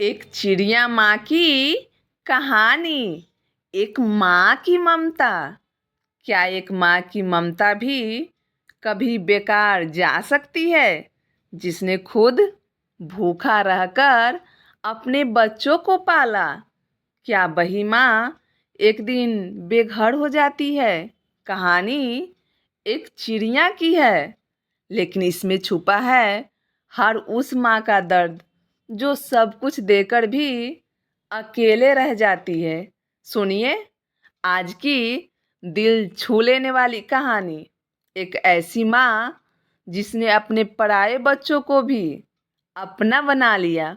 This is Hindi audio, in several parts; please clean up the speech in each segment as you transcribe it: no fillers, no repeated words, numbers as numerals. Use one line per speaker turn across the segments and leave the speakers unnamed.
एक चिड़िया माँ की कहानी। एक माँ की ममता। क्या एक माँ की ममता भी कभी बेकार जा सकती है? जिसने खुद भूखा रहकर अपने बच्चों को पाला, क्या वही माँ एक दिन बेघर हो जाती है? कहानी एक चिड़िया की है, लेकिन इसमें छुपा है हर उस माँ का दर्द जो सब कुछ देकर भी अकेले रह जाती है। सुनिए आज की दिल छू लेने वाली कहानी। एक ऐसी माँ जिसने अपने पराये बच्चों को भी अपना बना लिया।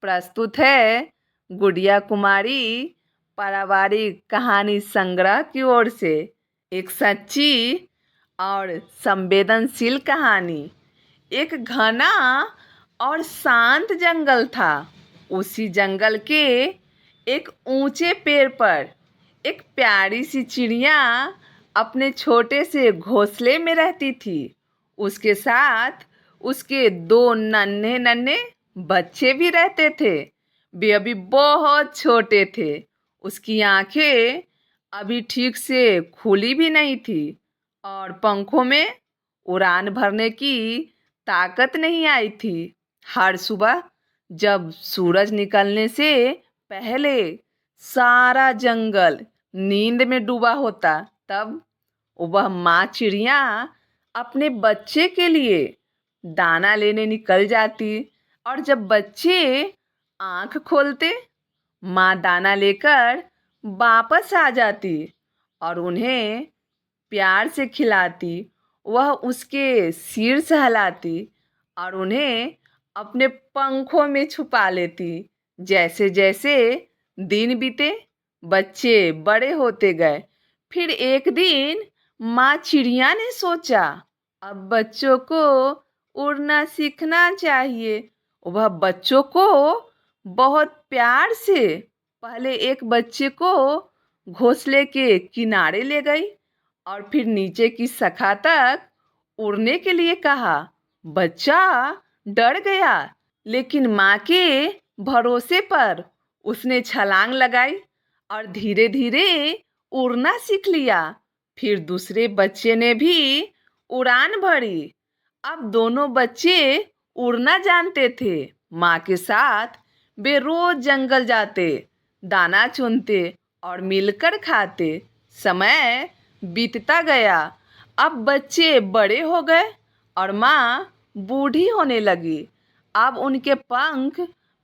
प्रस्तुत है गुड़िया कुमारी पारिवारिक कहानी संग्रह की ओर से एक सच्ची और संवेदनशील कहानी। एक घना और शांत जंगल था। उसी जंगल के एक ऊंचे पेड़ पर एक प्यारी सी चिड़िया अपने छोटे से घोंसले में रहती थी। उसके साथ उसके दो नन्हे नन्हे बच्चे भी रहते थे। वे अभी बहुत छोटे थे। उसकी आंखें अभी ठीक से खुली भी नहीं थी और पंखों में उड़ान भरने की ताकत नहीं आई थी। हर सुबह जब सूरज निकलने से पहले सारा जंगल नींद में डूबा होता, तब वह माँ चिड़िया अपने बच्चे के लिए दाना लेने निकल जाती। और जब बच्चे आंख खोलते, माँ दाना लेकर वापस आ जाती और उन्हें प्यार से खिलाती। वह उसके सिर सहलाती और उन्हें अपने पंखों में छुपा लेती। जैसे जैसे दिन बीते, बच्चे बड़े होते गए। फिर एक दिन माँ चिड़िया ने सोचा, अब बच्चों को उड़ना सीखना चाहिए। वह बच्चों को बहुत प्यार से पहले एक बच्चे को घोंसले के किनारे ले गई और फिर नीचे की शाखा तक उड़ने के लिए कहा। बच्चा डर गया, लेकिन माँ के भरोसे पर उसने छलांग लगाई और धीरे धीरे उड़ना सीख लिया। फिर दूसरे बच्चे ने भी उड़ान भरी। अब दोनों बच्चे उड़ना जानते थे। माँ के साथ वे रोज जंगल जाते, दाना चुनते और मिलकर खाते। समय बीतता गया। अब बच्चे बड़े हो गए और माँ बूढ़ी होने लगी। अब उनके पंख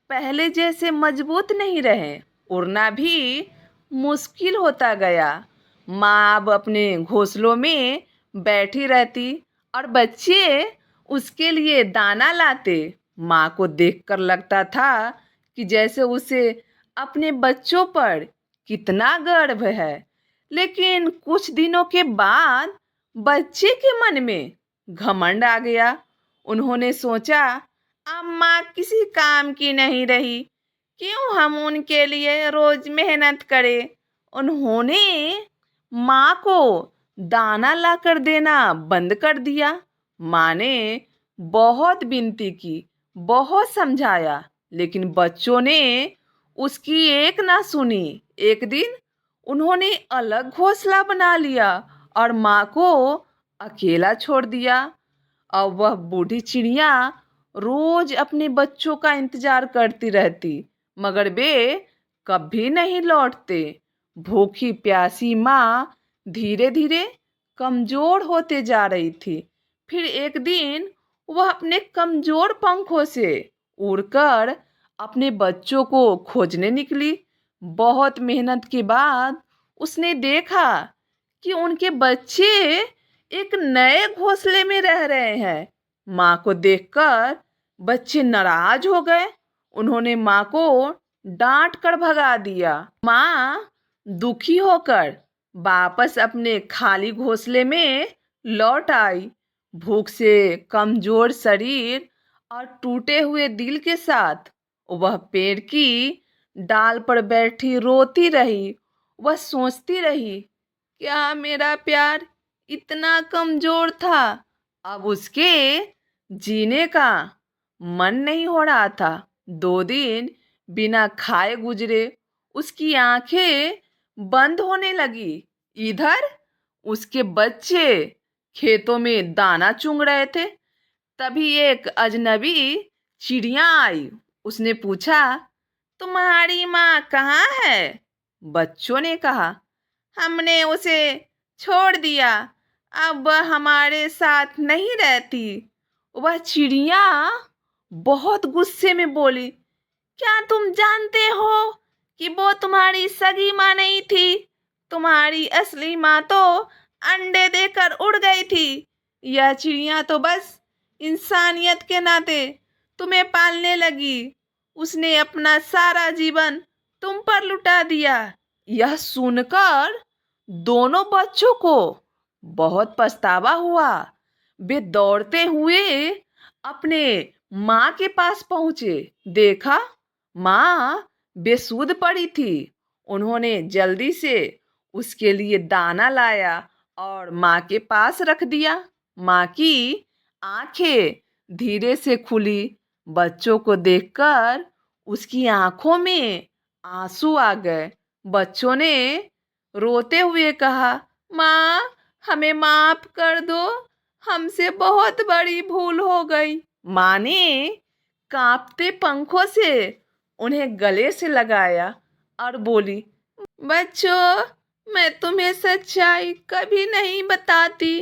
पहले जैसे मजबूत नहीं रहे। उड़ना भी मुश्किल होता गया। माँ अब अपने घोंसलों में बैठी रहती और बच्चे उसके लिए दाना लाते। माँ को देखकर लगता था कि जैसे उसे अपने बच्चों पर कितना गर्व है। लेकिन कुछ दिनों के बाद बच्चे के मन में घमंड आ गया। उन्होंने सोचा, अब माँ किसी काम की नहीं रही, क्यों हम उनके लिए रोज मेहनत करें। उन्होंने माँ को दाना लाकर देना बंद कर दिया। माँ ने बहुत विनती की, बहुत समझाया, लेकिन बच्चों ने उसकी एक ना सुनी। एक दिन उन्होंने अलग घोंसला बना लिया और माँ को अकेला छोड़ दिया। अब वह बूढ़ी चिड़िया रोज अपने बच्चों का इंतजार करती रहती, मगर वे कभी नहीं लौटते। भूखी प्यासी माँ धीरे धीरे कमजोर होते जा रही थी। फिर एक दिन वह अपने कमजोर पंखों से उड़कर अपने बच्चों को खोजने निकली। बहुत मेहनत के बाद उसने देखा कि उनके बच्चे एक नए घोंसले में रह रहे हैं। माँ को देखकर बच्चे नाराज हो गए। उन्होंने माँ को डांट कर भगा दिया। माँ दुखी होकर वापस अपने खाली घोंसले में लौट आई। भूख से कमजोर शरीर और टूटे हुए दिल के साथ वह पेड़ की डाल पर बैठी रोती रही। वह सोचती रही, क्या मेरा प्यार इतना कमजोर था? अब उसके जीने का मन नहीं हो रहा था। 2 दिन बिना खाए गुजरे। उसकी आंखें बंद होने लगी। इधर उसके बच्चे खेतों में दाना चुग रहे थे। तभी एक अजनबी चिड़िया आई। उसने पूछा, तुम्हारी माँ कहाँ है? बच्चों ने कहा, हमने उसे छोड़ दिया, अब वह हमारे साथ नहीं रहती। वह चिड़िया बहुत गुस्से में बोली, क्या तुम जानते हो कि वो तुम्हारी सगी माँ नहीं थी? तुम्हारी असली माँ तो अंडे देकर उड़ गई थी। यह चिड़िया तो बस इंसानियत के नाते तुम्हें पालने लगी। उसने अपना सारा जीवन तुम पर लुटा दिया। यह सुनकर दोनों बच्चों को बहुत पछतावा हुआ। वे दौड़ते हुए अपने माँ के पास पहुंचे। देखा, माँ बेसुध पड़ी थी। उन्होंने जल्दी से उसके लिए दाना लाया और माँ के पास रख दिया। माँ की आंखें धीरे से खुली। बच्चों को देखकर उसकी आंखों में आंसू आ गए। बच्चों ने रोते हुए कहा, माँ, हमें माफ कर दो, हमसे बहुत बड़ी भूल हो गई। माँ ने कांपते पंखों से उन्हें गले से लगाया और बोली, बच्चों, मैं तुम्हें सच्चाई कभी नहीं बताती,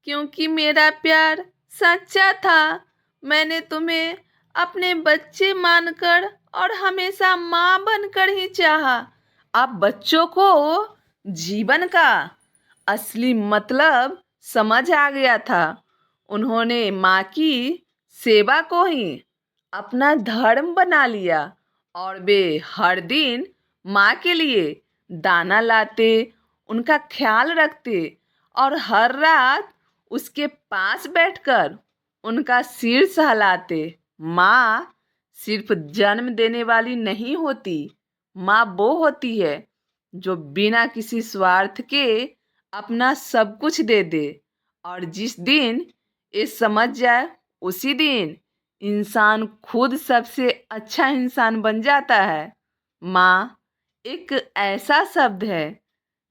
क्योंकि मेरा प्यार सच्चा था। मैंने तुम्हें अपने बच्चे मानकर और हमेशा माँ बनकर ही चाहा। अब बच्चों को जीवन का असली मतलब समझ आ गया था। उन्होंने माँ की सेवा को ही अपना धर्म बना लिया और वे हर दिन माँ के लिए दाना लाते, उनका ख्याल रखते और हर रात उसके पास बैठकर उनका सिर सहलाते। माँ सिर्फ जन्म देने वाली नहीं होती, माँ वो होती है जो बिना किसी स्वार्थ के अपना सब कुछ दे दे। और जिस दिन ये समझ जाए, उसी दिन इंसान खुद सबसे अच्छा इंसान बन जाता है। माँ एक ऐसा शब्द है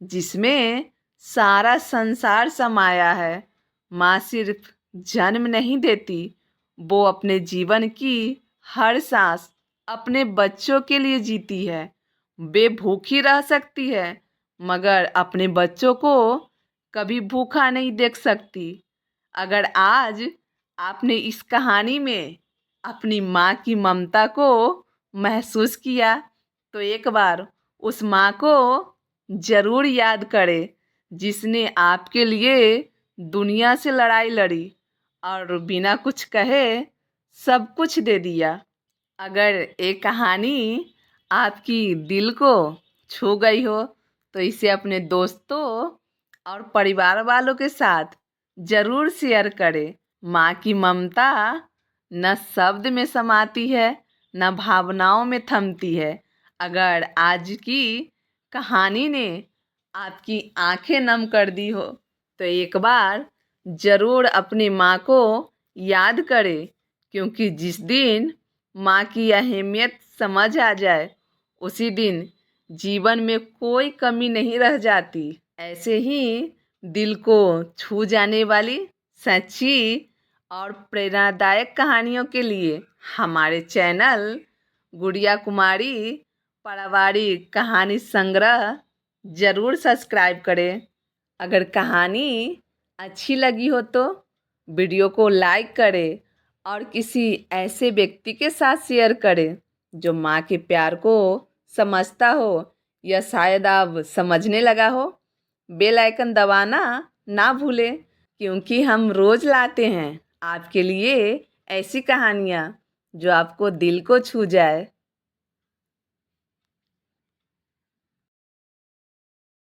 जिसमें सारा संसार समाया है। माँ सिर्फ जन्म नहीं देती, वो अपने जीवन की हर सांस अपने बच्चों के लिए जीती है। वे भूखी रह सकती है, मगर अपने बच्चों को कभी भूखा नहीं देख सकती। अगर आज आपने इस कहानी में अपनी माँ की ममता को महसूस किया, तो एक बार उस माँ को ज़रूर याद करें, जिसने आपके लिए दुनिया से लड़ाई लड़ी और बिना कुछ कहे सब कुछ दे दिया। अगर ये कहानी आपकी दिल को छू गई हो, तो इसे अपने दोस्तों और परिवार वालों के साथ ज़रूर शेयर करें। माँ की ममता न शब्द में समाती है, न भावनाओं में थमती है। अगर आज की कहानी ने आपकी आंखें नम कर दी हो, तो एक बार ज़रूर अपनी माँ को याद करें, क्योंकि जिस दिन माँ की अहमियत समझ आ जाए, उसी दिन जीवन में कोई कमी नहीं रह जाती। ऐसे ही दिल को छू जाने वाली सच्ची और प्रेरणादायक कहानियों के लिए हमारे चैनल गुड़िया कुमारी पारिवारिक कहानी संग्रह ज़रूर सब्सक्राइब करें। अगर कहानी अच्छी लगी हो तो वीडियो को लाइक करें और किसी ऐसे व्यक्ति के साथ शेयर करें जो माँ के प्यार को समझता हो या शायद आप समझने लगा हो। बेल आइकन दबाना ना भूलें, क्योंकि हम रोज़ लाते हैं आपके लिए ऐसी कहानियाँ जो आपको दिल को छू जाए।